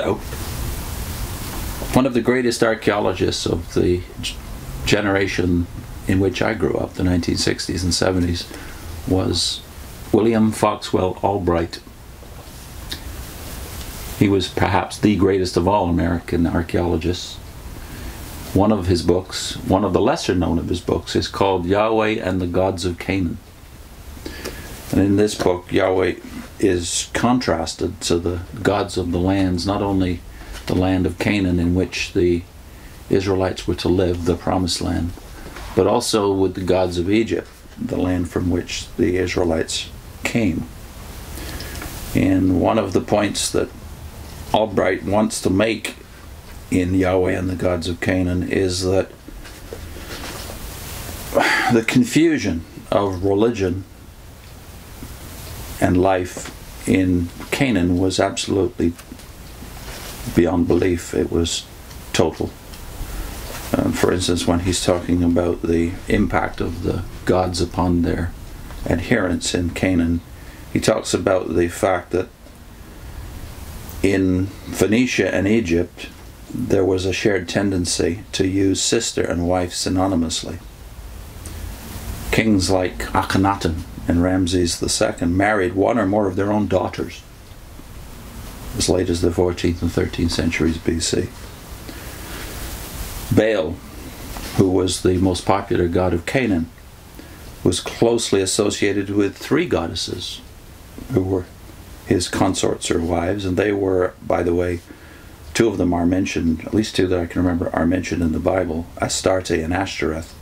out, one of the greatest archaeologists of the generation in which I grew up, the 1960s and 70s, was William Foxwell Albright. He was perhaps the greatest of all American archaeologists. One of his books, one of the lesser known of his books, is called Yahweh and the Gods of Canaan. And in this book, Yahweh is contrasted to the gods of the lands, not only the land of Canaan in which the Israelites were to live, the promised land, but also with the gods of Egypt, the land from which the Israelites came. And one of the points that Albright wants to make in Yahweh and the Gods of Canaan is that the confusion of religion and life in Canaan was absolutely beyond belief. It was total. For instance, when he's talking about the impact of the gods upon their adherents in Canaan, he talks about the fact that in Phoenicia and Egypt there was a shared tendency to use sister and wife synonymously. Kings like Akhenaten and Ramses II married one or more of their own daughters as late as the 14th and 13th centuries BC. Baal, who was the most popular god of Canaan, was closely associated with three goddesses who were his consorts or wives, and they were, by the way, two of them are mentioned, at least two that I can remember are mentioned in the Bible, Astarte and Ashtoreth.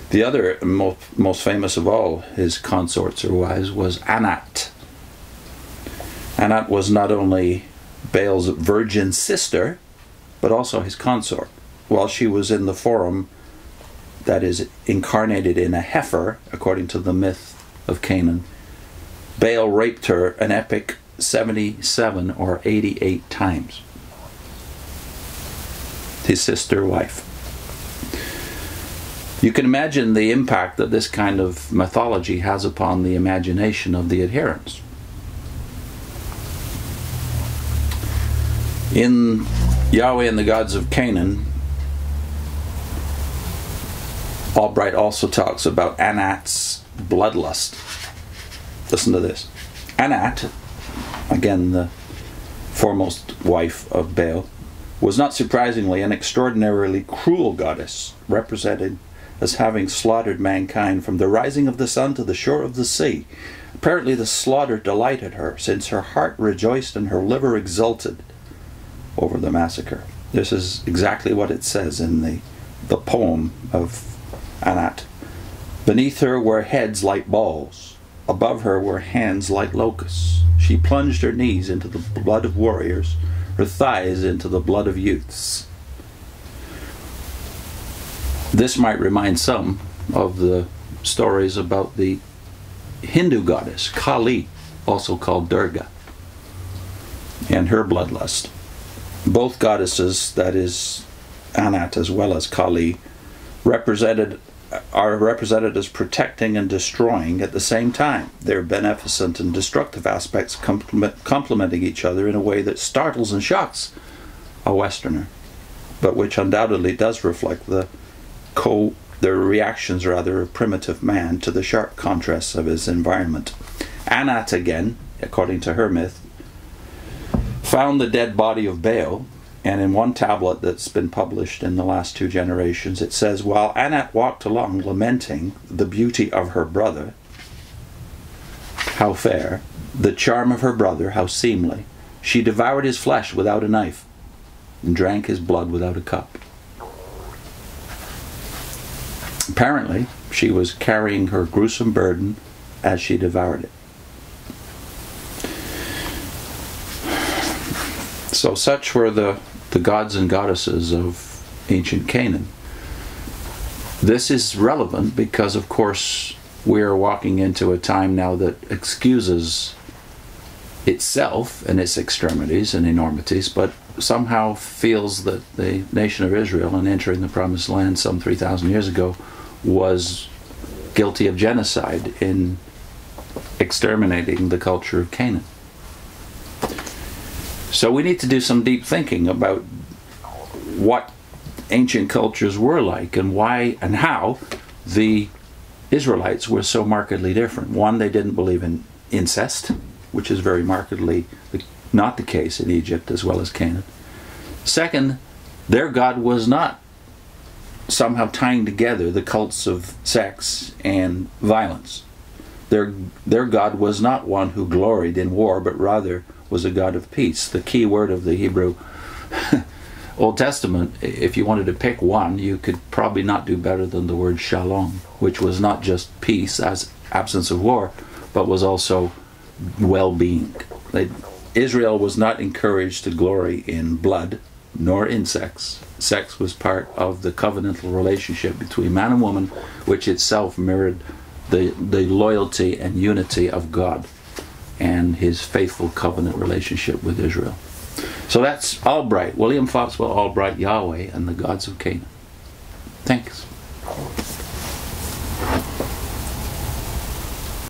The other, most famous of all his consorts or wives, was Anat. Anat was not only Baal's virgin sister, but also his consort. While she was in the form that is incarnated in a heifer, according to the myth of Canaan, Baal raped her an epic 77 or 88 times. His sister wife. You can imagine the impact that this kind of mythology has upon the imagination of the adherents. In Yahweh and the Gods of Canaan, Albright also talks about Anat's bloodlust. Listen to this. Anat, again the foremost wife of Baal, was not surprisingly an extraordinarily cruel goddess, represented as having slaughtered mankind from the rising of the sun to the shore of the sea. Apparently the slaughter delighted her, since her heart rejoiced and her liver exulted over the massacre. This is exactly what it says in the poem of Anat. Beneath her were heads like balls. Above her were hands like locusts. She plunged her knees into the blood of warriors, her thighs into the blood of youths. This might remind some of the stories about the Hindu goddess Kali, also called Durga, and her bloodlust. Both goddesses, that is Anat as well as Kali, are represented as protecting and destroying at the same time. Their beneficent and destructive aspects complementing each other in a way that startles and shocks a Westerner, but which undoubtedly does reflect the reactions rather of primitive man to the sharp contrasts of his environment. Anat, again, according to her myth, found the dead body of Baal, and in one tablet that's been published in the last 2 generations, it says, while Anat walked along lamenting the beauty of her brother, how fair, the charm of her brother, how seemly, she devoured his flesh without a knife, and drank his blood without a cup. Apparently, she was carrying her gruesome burden as she devoured it. So such were the gods and goddesses of ancient Canaan. This is relevant because, of course, we are walking into a time now that excuses itself and its extremities and enormities, but somehow feels that the nation of Israel, in entering the Promised Land some 3,000 years ago, was guilty of genocide in exterminating the culture of Canaan. So we need to do some deep thinking about what ancient cultures were like and why and how the Israelites were so markedly different. One, they didn't believe in incest, which is very markedly not the case in Egypt as well as Canaan. Second, their God was not somehow tying together the cults of sex and violence. Their God was not one who gloried in war, but rather was a God of peace. The key word of the Hebrew Old Testament, if you wanted to pick one, you could probably not do better than the word shalom, which was not just peace as absence of war, but was also well-being. Israel was not encouraged to glory in blood nor in sex. Sex was part of the covenantal relationship between man and woman, which itself mirrored the loyalty and unity of God and his faithful covenant relationship with Israel. So that's Albright, William Foxwell Albright, Yahweh and the Gods of Canaan. Thanks.